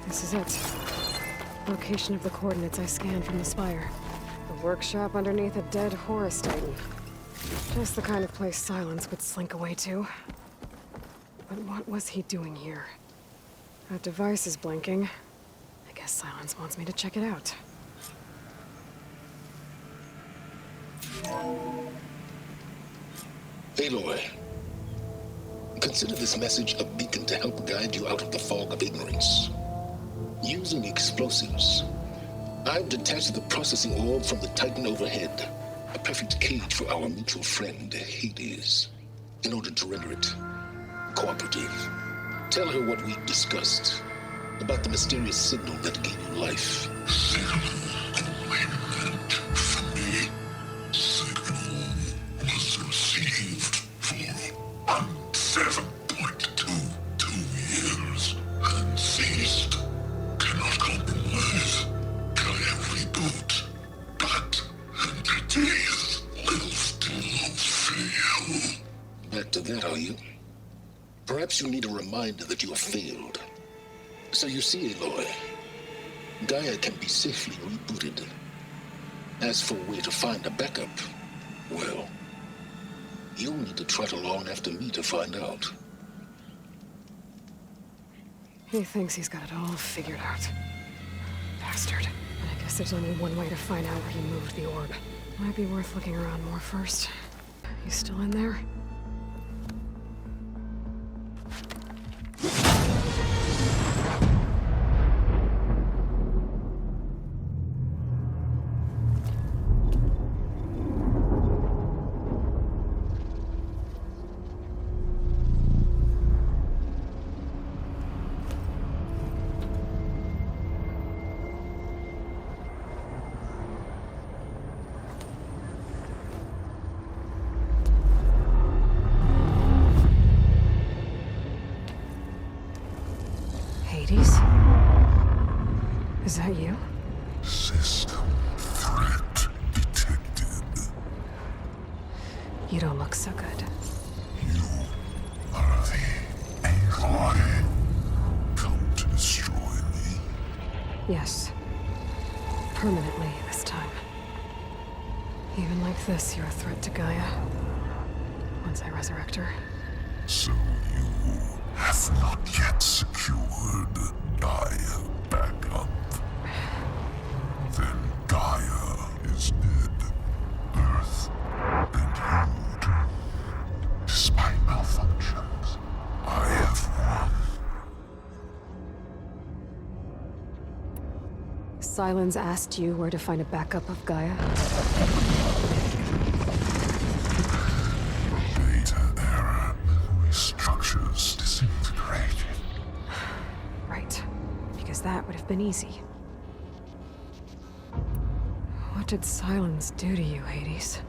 This is it. Location of the coordinates I scanned from the spire. The workshop underneath a dead Horus Titan. Just the kind of place Silence would slink away to. But what was he doing here? That device is blinking. I guess Silence wants me to check it out. Aloy, consider this message a beacon to help guide you out of the fog of ignorance. Using explosives, I've detached the processing orb from the Titan overhead, a perfect cage for our mutual friend, Hades, in order to render it cooperative. Tell her what we discussed about the mysterious signal that gave you life. Back to that, are you? Perhaps you need a reminder that you have failed. So you see, Aloy, Gaia can be safely rebooted. As for where to find a backup, well, you'll need to trot along after me to find out. He thinks he's got it all figured out. Bastard. I guess there's only one way to find out where he moved the orb. Might be worth looking around more first. You still in there? Hades? Is that you? System threat detected. You don't look so good. You are the Aloy. Come to destroy me. Yes. Permanently this time. Even like this, you're a threat to Gaia. Once I resurrect her. So you have not yet secured Gaia backup. Then Gaia is dead. Earth and you doomed. Despite malfunctions, I have won. Silence asked you where to find a backup of Gaia? Data error. Memory structures disintegrated. Right. Because that would have been easy. What did Silence do to you, Hades?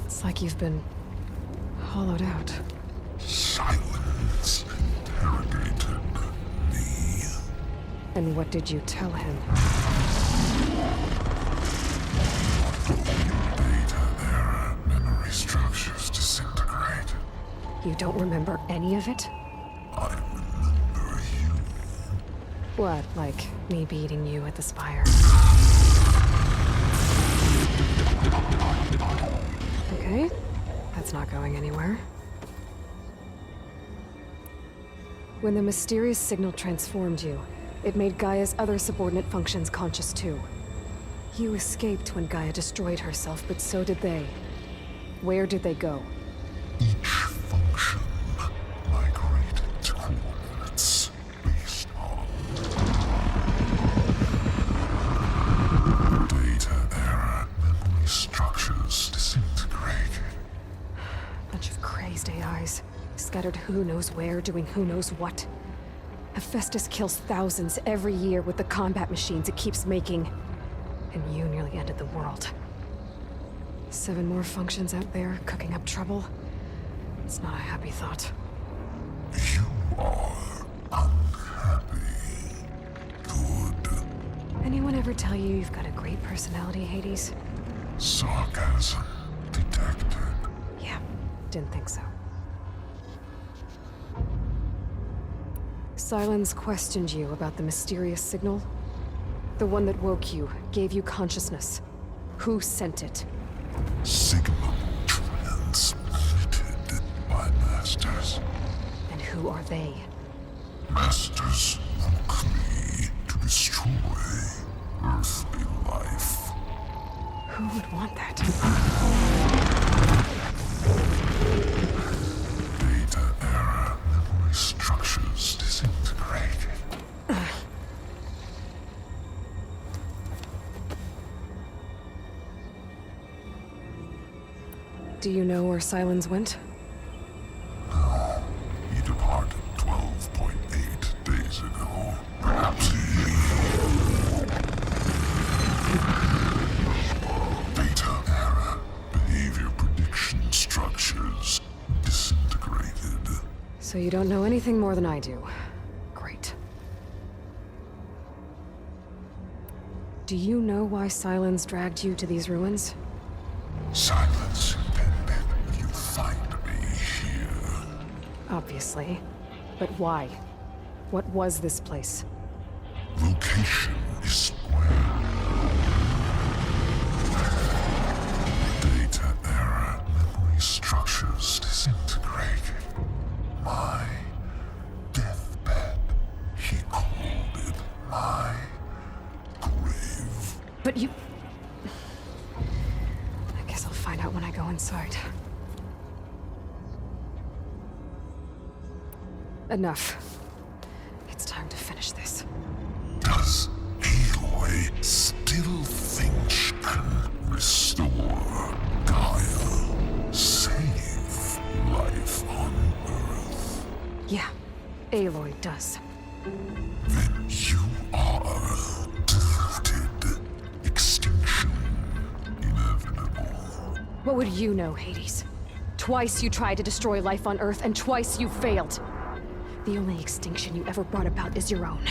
It's like you've been hollowed out. Silence interrogated me. And what did you tell him? Data error. Memory structures disintegrated. You don't remember any of it? I remember you. What, like me beating you at the spire? Okay, that's not going anywhere. When the mysterious signal transformed you, it made Gaia's other subordinate functions conscious too. You escaped when Gaia destroyed herself, but so did they. Where did they go? Each function migrated to coordinates based on data error. Memory structures disintegrated. Bunch of crazed AIs, scattered who knows where, doing who knows what. Hephaestus kills thousands every year with the combat machines it keeps making. And you nearly ended the world. 7 more functions out there, cooking up trouble. It's not a happy thought. You are unhappy. Good. Anyone ever tell you you've got a great personality, Hades? Sarcasm detected. Yeah, didn't think so. Silence questioned you about the mysterious signal? The one that woke you, gave you consciousness. Who sent it? Signal transmitted by masters. And who are they? Masters woke me to destroy earthly life. Who would want that? Data era memory structures disintegrated. Do you know where Silence went? No, he departed 12.8 days ago. Perhaps he... Data era behavior prediction structures disintegrated. So you don't know anything more than I do. Great. Do you know why Silence dragged you to these ruins? Silence intended you find me here. Obviously. But why? What was this place? Location is square. Data era memory structures disintegrated. My deathbed, he called it my grave. But you... I guess I'll find out when I go inside. Enough. It's time to finish this. Does Aloy still think she can restore Gaia? Save life on Earth? Yeah, Aloy does. Then you are deluded. Extinction inevitable. What would you know, Hades? Twice you tried to destroy life on Earth, and twice you failed. The only extinction you ever brought about is your own.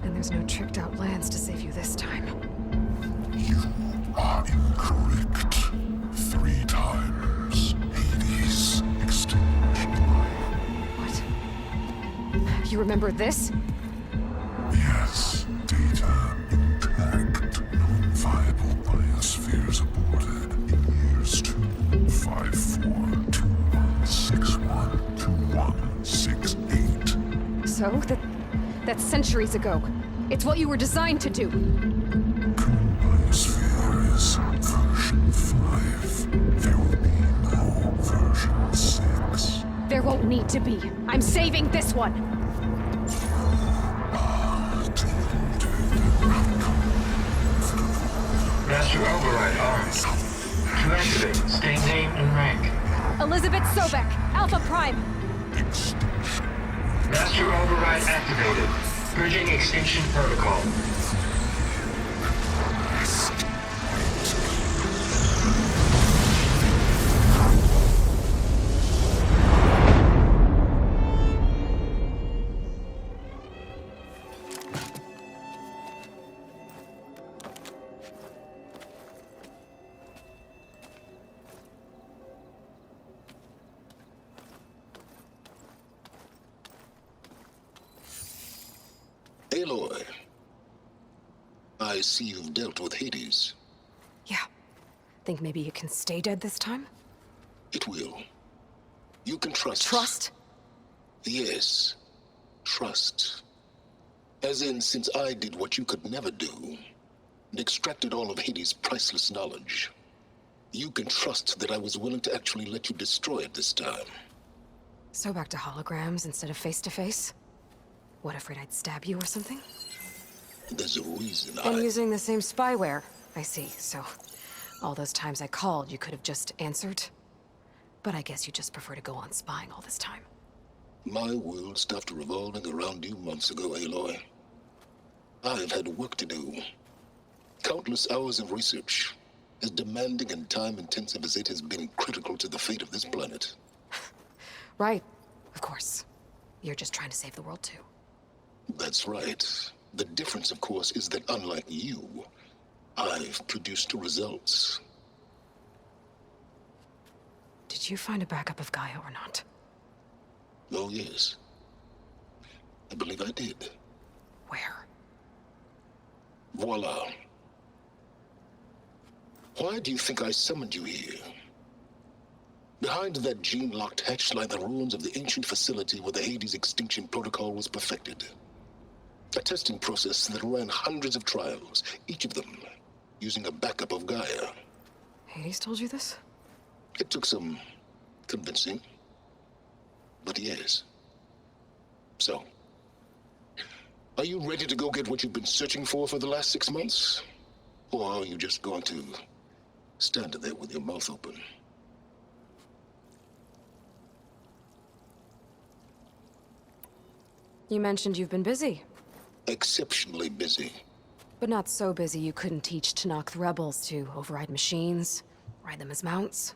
And there's no tricked-out lands to save you this time. You are incorrect. 3 times. Hades extinguished life. What? You remember this? Yes, data intact. Non-viable biospheres aborted in years 254, 2161, 2168. So? That's centuries ago. It's what you were designed to do. Current biosphere is version 5. There will be no version 6. There won't need to be. I'm saving this one. Master Override armed. To activate, state name and rank. Elizabeth Sobek, Alpha Prime. Extinction. Master Override activated. Purging extinction protocol. Aloy, I see you've dealt with Hades. Yeah. Think maybe you can stay dead this time? It will. You can trust. Trust? Yes. Trust. As in, since I did what you could never do, and extracted all of Hades' priceless knowledge, you can trust that I was willing to actually let you destroy it this time. So back to holograms instead of face-to-face? What, afraid I'd stab you or something? There's a reason And using the same spyware. I see, so... all those times I called, you could have just answered? But I guess you just prefer to go on spying all this time. My world stopped revolving around you months ago, Aloy. I've had work to do. Countless hours of research, as demanding and time-intensive as it has been critical to the fate of this planet. Right, of course. You're just trying to save the world too. That's right. The difference, of course, is that unlike you, I've produced results. Did you find a backup of Gaia or not? Oh, yes. I believe I did. Where? Voila. Why do you think I summoned you here? Behind that gene-locked hatch lie the ruins of the ancient facility where the Hades extinction protocol was perfected. A testing process that ran hundreds of trials, each of them using a backup of Gaia. Hades told you this? It took some convincing, but yes. So, are you ready to go get what you've been searching for the last 6 months? Or are you just going to stand there with your mouth open? You mentioned you've been busy. Exceptionally busy. But not so busy you couldn't teach Tanakh the rebels to override machines, ride them as mounts.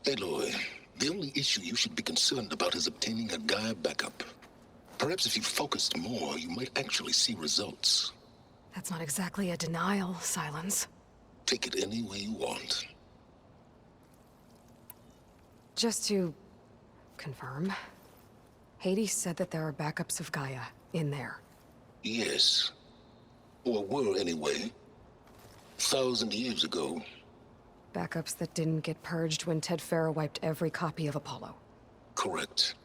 Aloy, the only issue you should be concerned about is obtaining a Gaia backup. Perhaps if you focused more, you might actually see results. That's not exactly a denial, Silence. Take it any way you want. Just to confirm, Hades said that there are backups of Gaia in there. Yes. Or were anyway. 1,000 years ago. Backups that didn't get purged when Ted Farrow wiped every copy of Apollo. Correct.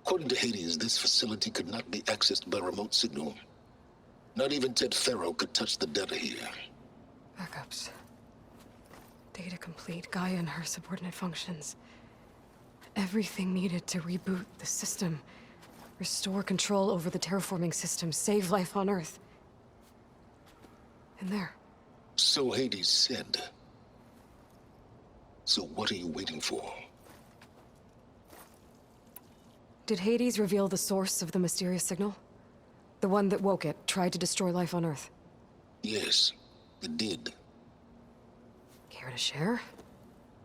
According to Hades, this facility could not be accessed by remote signal. Not even Ted Farrow could touch the data here. Backups. Data complete, Gaia and her subordinate functions. Everything needed to reboot the system. Restore control over the terraforming system, save life on Earth. And there. So Hades said. So what are you waiting for? Did Hades reveal the source of the mysterious signal? The one that woke it, tried to destroy life on Earth? Yes, it did. Care to share?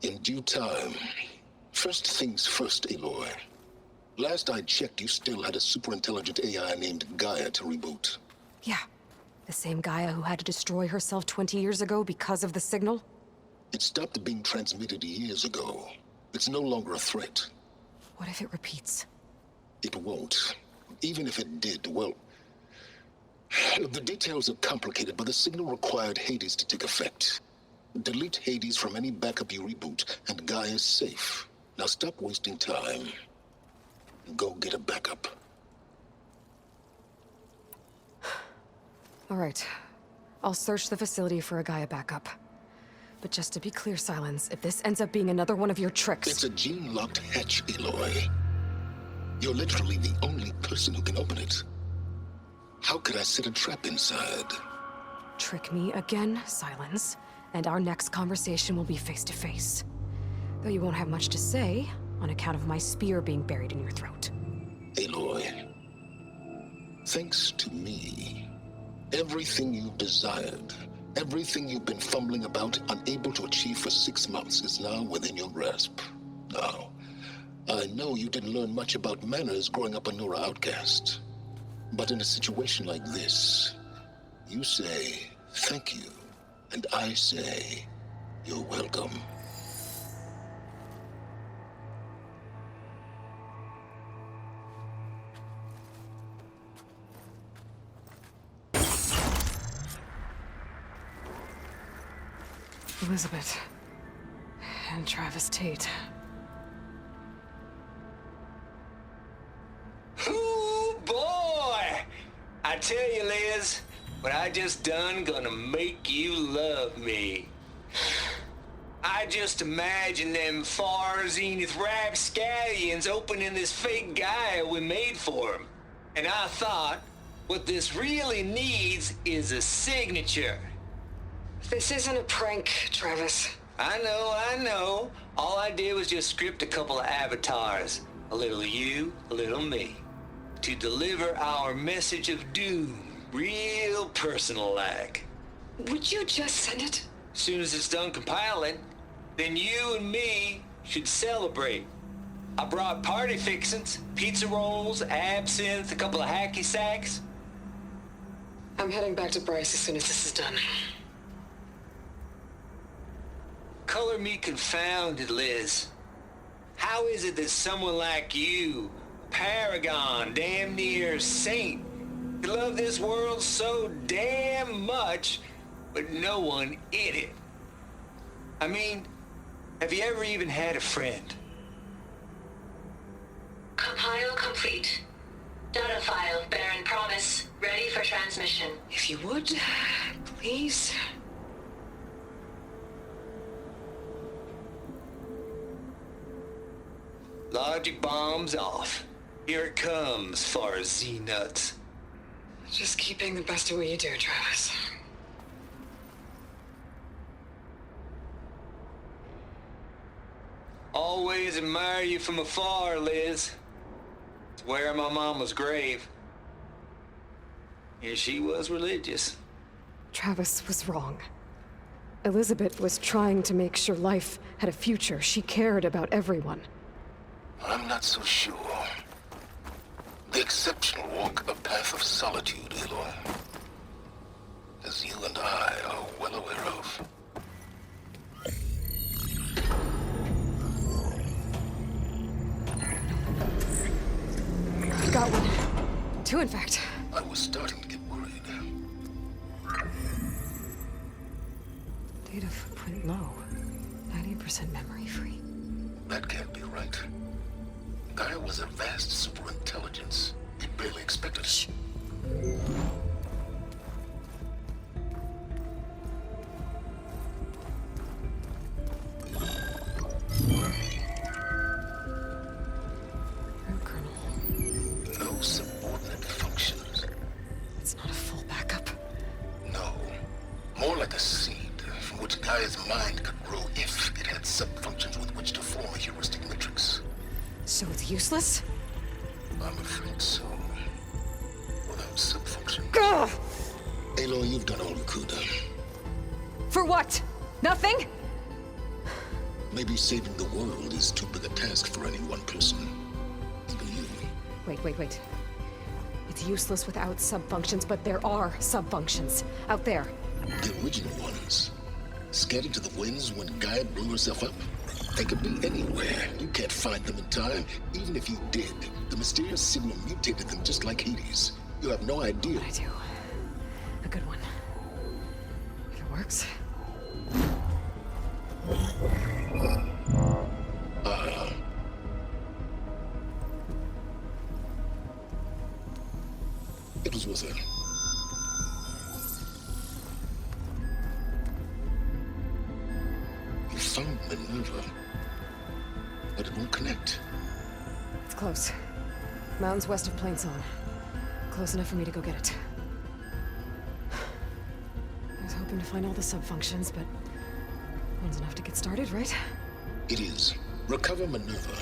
In due time. First things first, Aloy. Last I checked, you still had a superintelligent AI named Gaia to reboot. Yeah. The same Gaia who had to destroy herself 20 years ago because of the signal? It stopped being transmitted years ago. It's no longer a threat. What if it repeats? It won't. Even if it did, well... The details are complicated, but the signal required Hades to take effect. Delete Hades from any backup you reboot, and Gaia's safe. Now stop wasting time. Go get a backup. All right. I'll search the facility for a Gaia backup. But just to be clear, Silence, if this ends up being another one of your tricks... It's a gene-locked hatch, Aloy. You're literally the only person who can open it. How could I set a trap inside? Trick me again, Silence, and our next conversation will be face-to-face. Though you won't have much to say, on account of my spear being buried in your throat. Aloy, thanks to me, everything you've desired, everything you've been fumbling about, unable to achieve for 6 months, is now within your grasp. Now, I know you didn't learn much about manners growing up a Nora outcast. But in a situation like this, you say, thank you, and I say, you're welcome. Elizabeth. And Travis Tate. Ooh, boy! I tell you, Liz, what I just done gonna make you love me. I just imagine them far zenith rapscallions opening this fake Gaia we made for them. And I thought, what this really needs is a signature. This isn't a prank, Travis. I know. All I did was just script a couple of avatars. A little you, a little me. To deliver our message of doom, real personal-like. Would you just send it? Soon as it's done compiling, then you and me should celebrate. I brought party fixins, pizza rolls, absinthe, a couple of hacky sacks. I'm heading back to Bryce as soon as this is done. Color me confounded, Liz. How is it that someone like you, paragon, damn near saint. You love this world so damn much, but no one in it. I mean, have you ever even had a friend? Compile complete. Data file, Baron Promise, ready for transmission. If you would, please. Logic bomb's off. Here it comes, far as Z-nuts. Just keep being the best at what you do, Travis. Always admire you from afar, Liz. It's where my mama's grave. And she was religious. Travis was wrong. Elizabeth was trying to make sure life had a future. She cared about everyone. I'm not so sure. The exceptional walk a path of solitude, Aloy. As you and I are well aware of. I got one. Two, in fact. I was starting to get worried. Data footprint low. 90% memory free. That can't be right. Gaia was a vast superintelligence. We barely expected it. Shh. Colonel. No subordinate functions. It's not a full backup. No. More like a seed from which Gaia's mind could grow if it had sub-functions with which to form a heuristic matrix. So it's useless? I'm afraid so. Without sub-function. Ugh! Aloy, you've done all you could. For what? Nothing? Maybe saving the world is too big a task for any one person. Even you. Wait. It's useless without sub-functions, but there are sub-functions out there. The original ones. Scattered to the winds when Gaia blew herself up. They could be anywhere. You can't find them in time. Even if you did, the mysterious signal mutated them just like Hades. You have no idea. I do. A good one. If it works. It was worth it. You found Minerva, but it won't connect. It's close. Mountains west of Plainsong. Close enough for me to go get it. I was hoping to find all the sub-functions, but one's enough to get started, right? It is. Recover Minerva.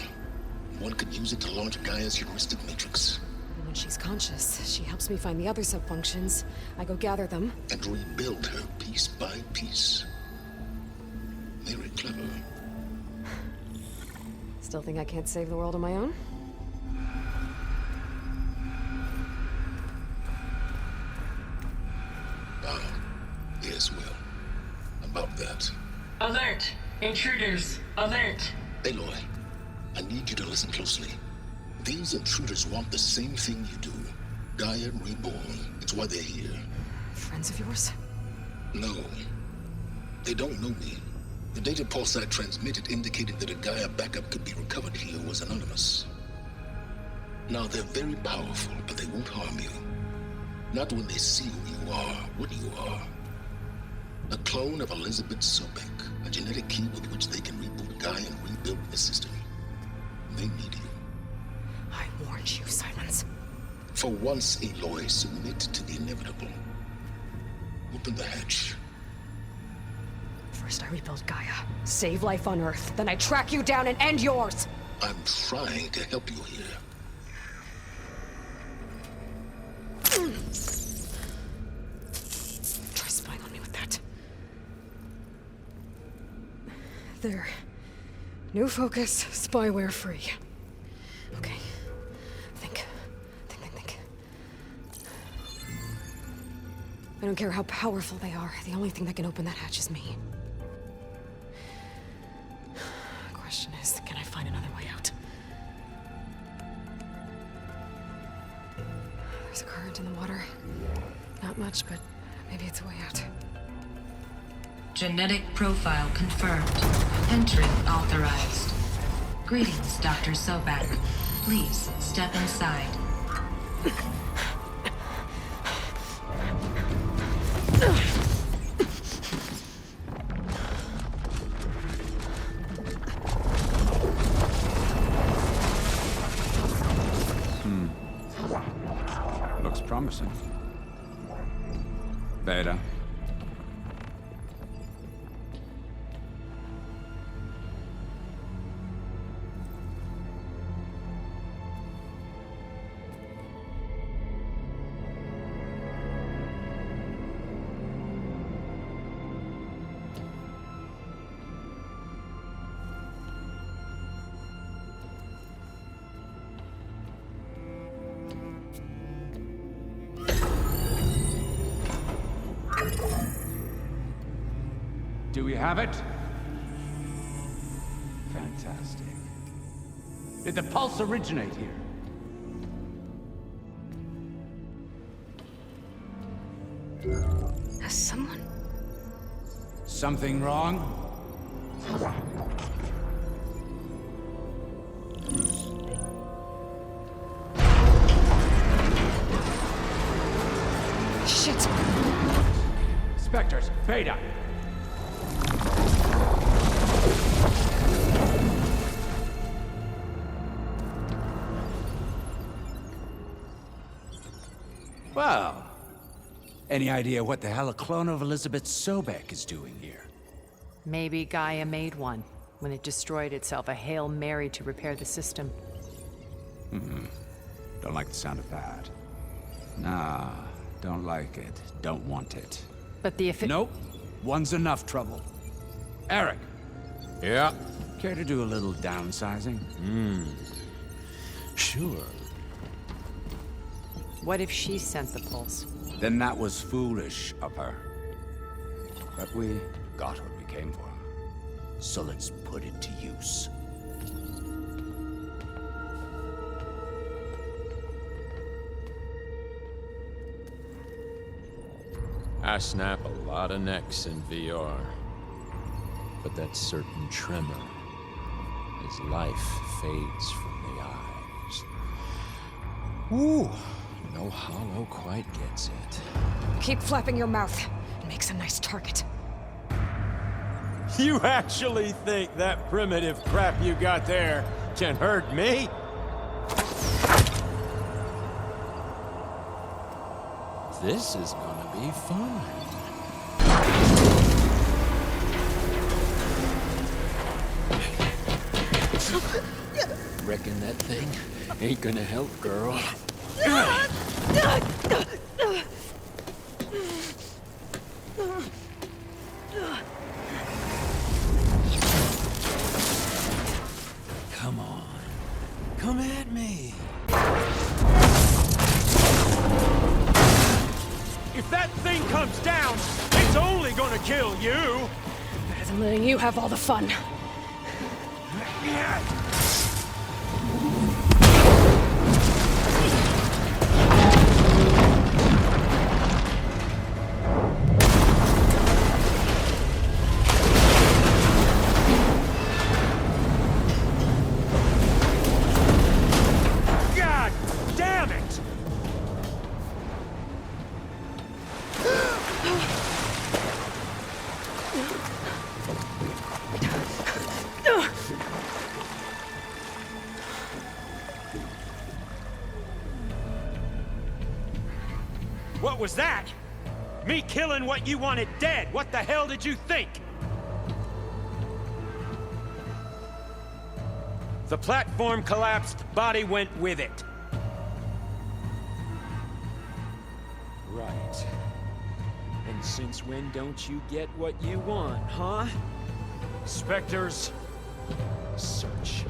One could use it to launch Gaia's heuristic matrix. And when she's conscious, she helps me find the other sub-functions. I go gather them. And rebuild her piece by piece. Very clever. Still think I can't save the world on my own? Yes, well. About that. Alert! Intruders! Alert! Aloy, I need you to listen closely. These intruders want the same thing you do. Gaia reborn. It's why they're here. Friends of yours? No. They don't know me. The data pulse I transmitted indicated that a Gaia backup could be recovered here was anonymous. Now, they're very powerful, but they won't harm you. Not when they see who you are, what you are. A clone of Elizabeth Sobek, a genetic key with which they can reboot Gaia and rebuild the system. They need you. I warned you, Silence. For once, Aloy, submit to the inevitable. Open the hatch. First I rebuild Gaia, save life on Earth, then I track you down and end yours! I'm trying to help you here. Try spying on me with that. There. New focus, spyware free. Okay. Think. I don't care how powerful they are. The only thing that can open that hatch is me. Question is, can I find another way out? scent in the water. Not much, but maybe it's a way out. Genetic profile confirmed. Entry authorized. Greetings, Dr. Sobek. Please step inside. Looks promising. Beta. Do we have it? Fantastic. Did the pulse originate here? Has someone... Something wrong? Shit! Spectres, Beta! Well, any idea what the hell a clone of Elizabeth Sobek is doing here? Maybe Gaia made one. When it destroyed itself, a Hail Mary to repair the system. Don't like the sound of that. Nah, don't like it. Don't want it. But the Nope. One's enough trouble. Eric. Yeah? Care to do a little downsizing? Sure. What if she sent the pulse? Then that was foolish of her. But we got what we came for. So let's put it to use. I snap a lot of necks in VR. But that certain tremor as life fades from the eyes. Ooh, no hollow quite gets it. Keep flapping your mouth. It makes a nice target. You actually think that primitive crap you got there can hurt me? This is gonna be fun. Reckon that thing ain't gonna help, girl. Come on. Come at me. If that thing comes down, it's only gonna kill you. Better than letting you have all the fun. God damn it! What was that? Me killing what you wanted dead. What the hell did you think? The platform collapsed, body went with it. Right. And since when don't you get what you want, huh? Spectres, search.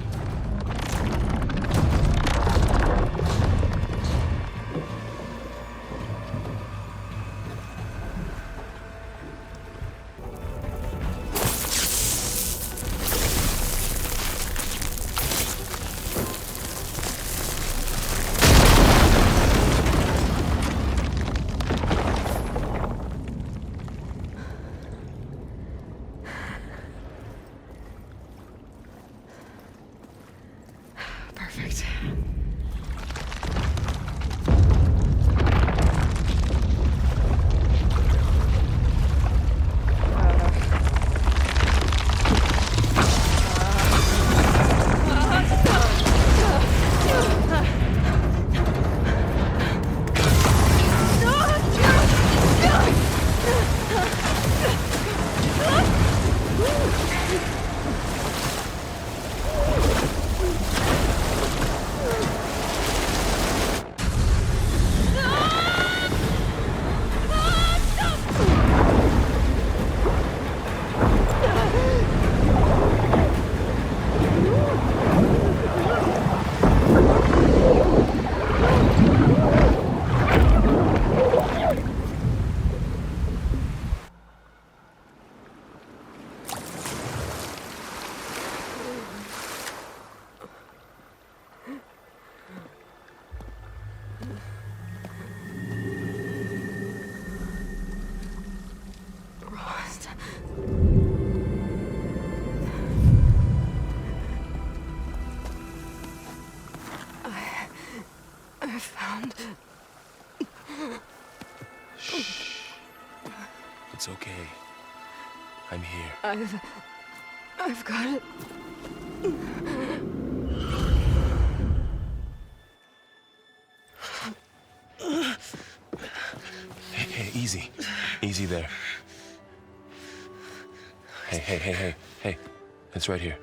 It's okay. I'm here. I've got it. Hey, easy. Easy there. Hey. It's right here.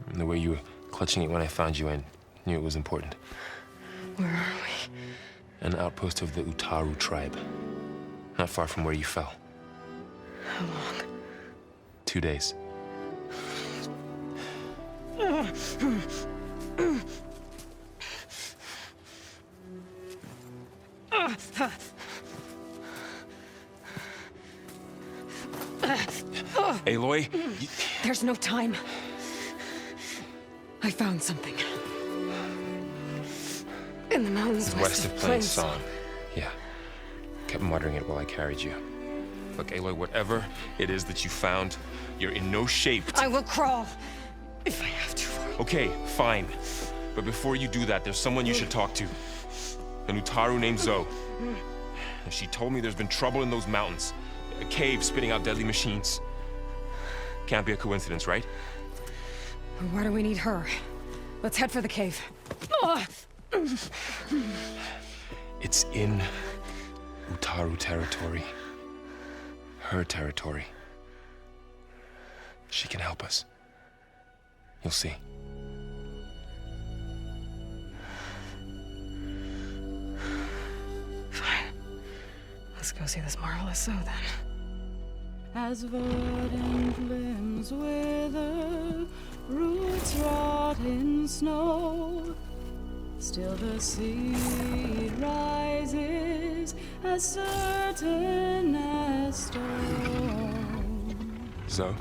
And the way you were clutching it when I found you, I knew it was important. Where are we? An outpost of the Utaru tribe. Not far from where you fell. How long? 2 days. Aloy, There's no time. I found something. In the mountains west of Plain Song. Yeah. Kept muttering it while I carried you. Look, Aloy, whatever it is that you found, you're in no shape to... I will crawl. If I have to. Okay, fine. But before you do that, there's someone you should talk to. An Utaru named Zoe. And she told me there's been trouble in those mountains. A cave spitting out deadly machines. Can't be a coincidence, right? Why do we need her? Let's head for the cave. It's in Utaru territory. Her territory. She can help us. You'll see. Fine. Let's go see this marvelous Zoe then. As verdant limbs wither, roots rot in snow, still the seed rises as certain as stone. Zoe?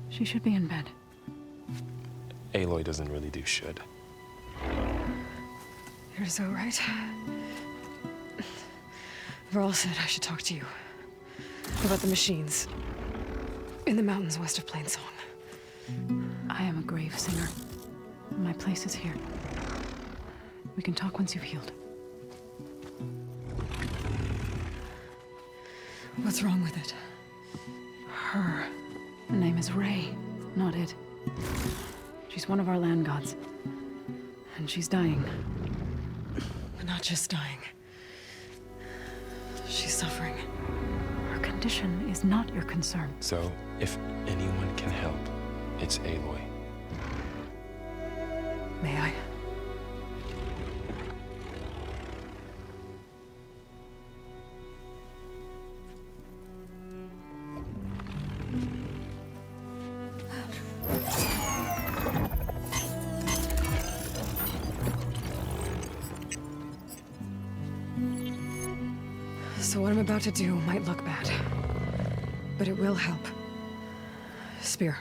She should be in bed. Aloy doesn't really do should. You're so right. Varl said I should talk to you about the machines in the mountains west of Plain Song. I am a grave singer. My place is here. We can talk once you've healed. What's wrong with it? Her name is Ray, not it. She's one of our land gods. And she's dying. But not just dying. She's suffering. Her condition is not your concern. So, if anyone can help, it's Aloy. May I? So what I'm about to do might look bad, but it will help. Spear.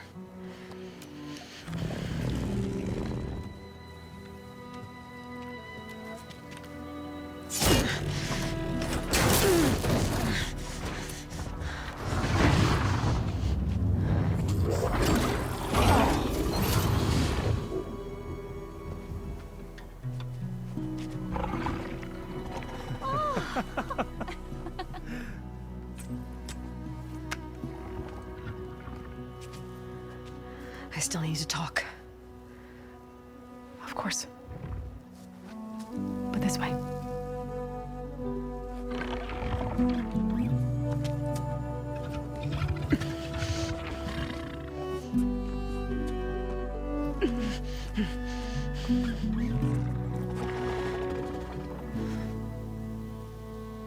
I still need to talk. Of course. But this way.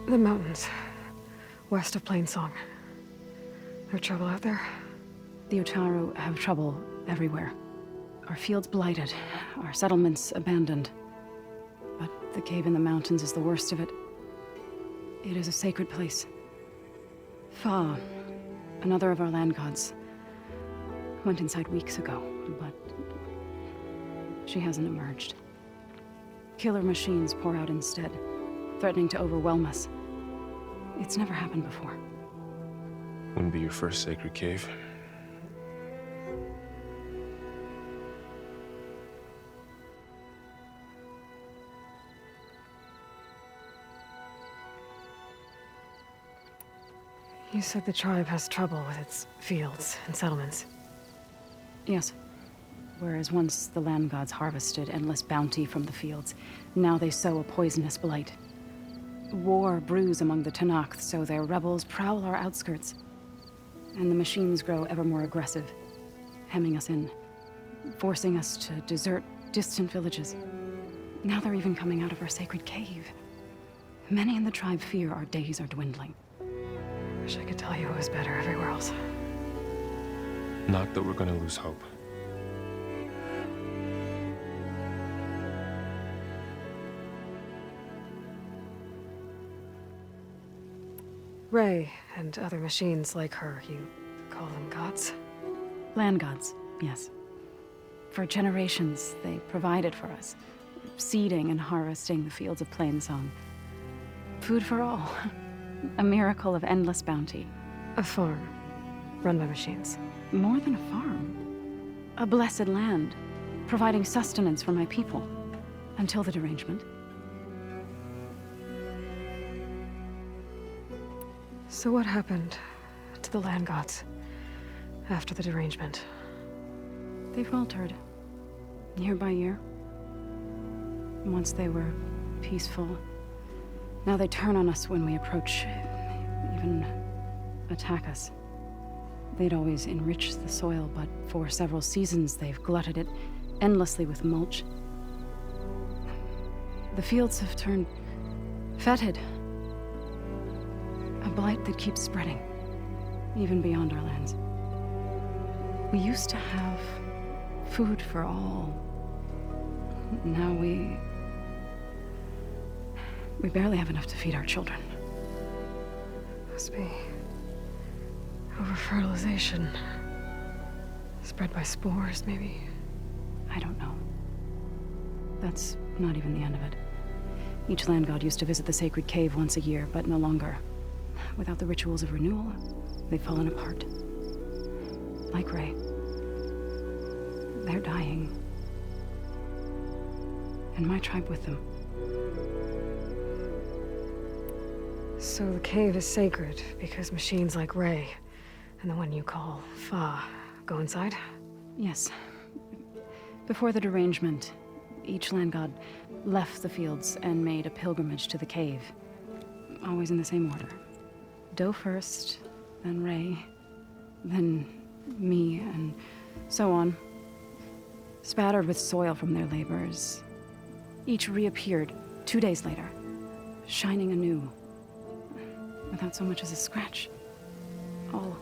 The mountains, west of Plain Song. There's trouble out there? The Utaru have trouble everywhere. Our fields blighted, our settlements abandoned. But the cave in the mountains is the worst of it. It is a sacred place. Fa, another of our land gods, went inside weeks ago, but she hasn't emerged. Killer machines pour out instead, threatening to overwhelm us. It's never happened before. Wouldn't be your first sacred cave. You said the tribe has trouble with its fields and settlements. Yes. Whereas once the land gods harvested endless bounty from the fields, now they sow a poisonous blight. War brews among the Tenakth, so their rebels prowl our outskirts. And the machines grow ever more aggressive, hemming us in, forcing us to desert distant villages. Now they're even coming out of our sacred cave. Many in the tribe fear our days are dwindling. Wish I could tell you it was better everywhere else. Not that we're gonna lose hope. Ray and other machines like her, you call them gods? Land gods, yes. For generations, they provided for us, seeding and harvesting the fields of Plainsong. Food for all. A miracle of endless bounty. A farm, run by machines. More than a farm. A blessed land, providing sustenance for my people. Until the derangement. So what happened to the land gods after the derangement? They faltered, year by year. Once they were peaceful. Now they turn on us when we approach, even attack us. They'd always enriched the soil, but for several seasons they've glutted it endlessly with mulch. The fields have turned fetid. A blight that keeps spreading, even beyond our lands. We used to have food for all. Now we barely have enough to feed our children. Must be over-fertilization. Spread by spores, maybe? I don't know. That's not even the end of it. Each land god used to visit the sacred cave once a year, but no longer. Without the rituals of renewal, they've fallen apart. Like Ray. They're dying. And my tribe with them. So the cave is sacred because machines like Ray and the one you call Fa go inside? Yes. Before the derangement, each land god left the fields and made a pilgrimage to the cave. Always in the same order. Doe first, then Ray, then me, and so on. Spattered with soil from their labors. Each reappeared 2 days later, shining anew. Without so much as a scratch. All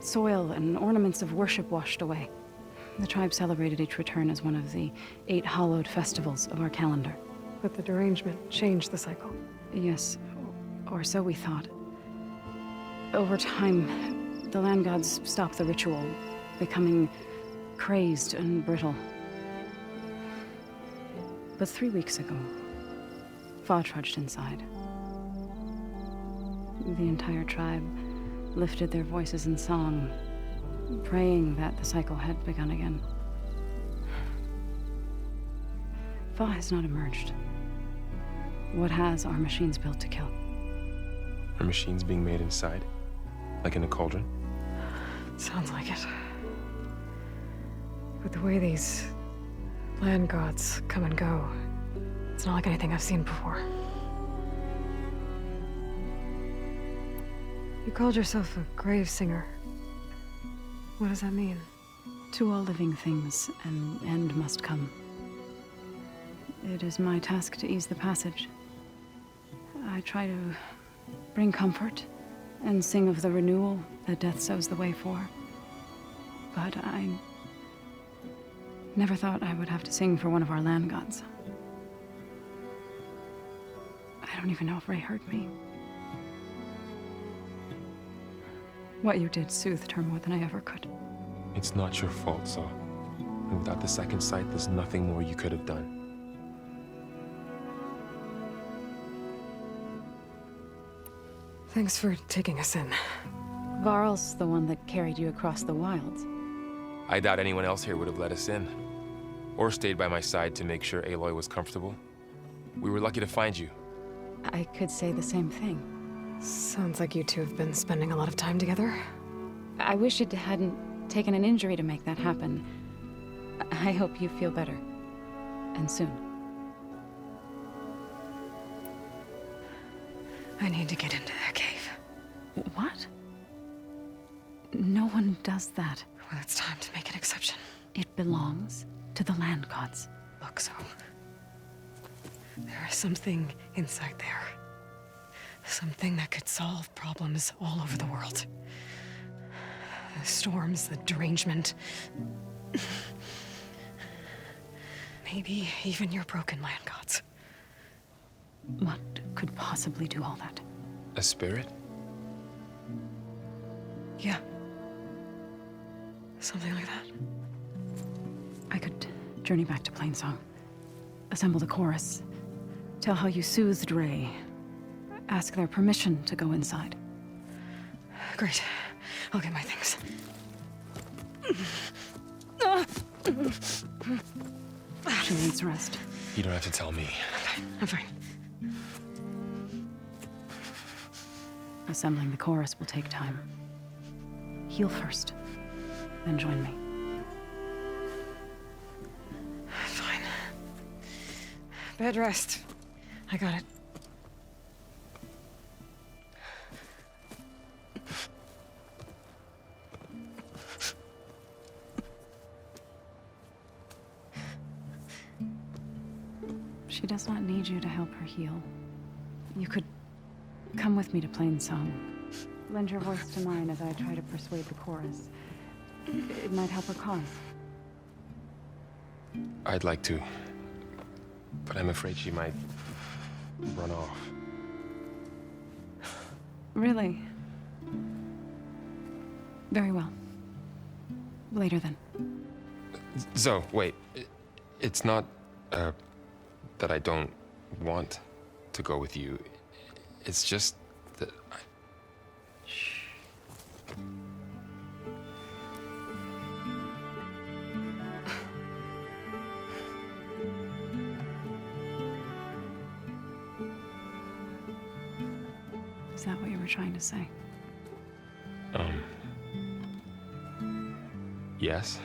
soil and ornaments of worship washed away. The tribe celebrated each return as one of the 8 hallowed festivals of our calendar. But the derangement changed the cycle. Yes, or so we thought. Over time, the land gods stopped the ritual, becoming crazed and brittle. But 3 weeks ago, Fa trudged inside. The entire tribe lifted their voices in song, praying that the cycle had begun again. Fa has not emerged. What has are machines built to kill. Are machines being made inside? Like in a cauldron? Sounds like it. But the way these land gods come and go, it's not like anything I've seen before. You called yourself a grave singer. What does that mean? To all living things, an end must come. It is my task to ease the passage. I try to bring comfort and sing of the renewal that death sows the way for. But I never thought I would have to sing for one of our land gods. I don't even know if Ray heard me. What you did soothed her more than I ever could. It's not your fault, Saw. And without the second sight, there's nothing more you could have done. Thanks for taking us in. Varl's the one that carried you across the wilds. I doubt anyone else here would have let us in. Or stayed by my side to make sure Aloy was comfortable. We were lucky to find you. I could say the same thing. Sounds like you two have been spending a lot of time together. I wish it hadn't taken an injury to make that happen. I hope you feel better. And soon. I need to get into that cave. What? No one does that. Well, it's time to make an exception. It belongs to the land gods. Look, so... there is something inside there. Something that could solve problems all over the world. The storms, the derangement. Maybe even your broken land gods. What could possibly do all that? A spirit? Yeah. Something like that. I could journey back to Plainsong. Assemble the chorus. Tell how you soothed Ray. Ask their permission to go inside. Great. I'll get my things. She needs rest. You don't have to tell me. I'm fine. Assembling the chorus will take time. Heal first, then join me. Fine. Bed rest. I got it. She does not need you to help her heal. You could come with me to Plainsong. Lend your voice to mine as I try to persuade the chorus. It might help her cause. I'd like to, but I'm afraid she might run off. Really? Very well. Later then. Zoe, wait. It's not, that I don't want to go with you. It's just that I... Shh. Is that what you were trying to say? Yes?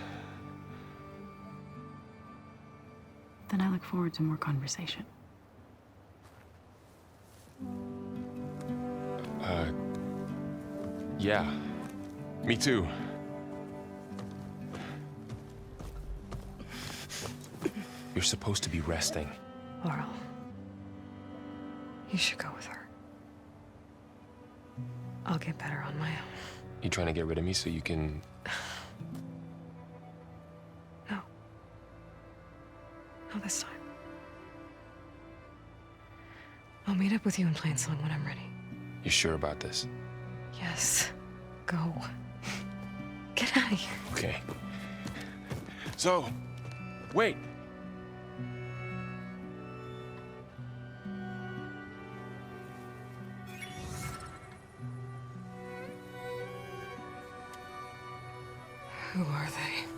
Then I look forward to more conversation. Yeah. Me too. You're supposed to be resting. Laurel. You should go with her. I'll get better on my own. You trying to get rid of me so you can... No. Not this time. I'll meet up with you in Plainsong when I'm ready. You sure about this? Yes. Go. Get out of here. Okay. So, wait. Who are they?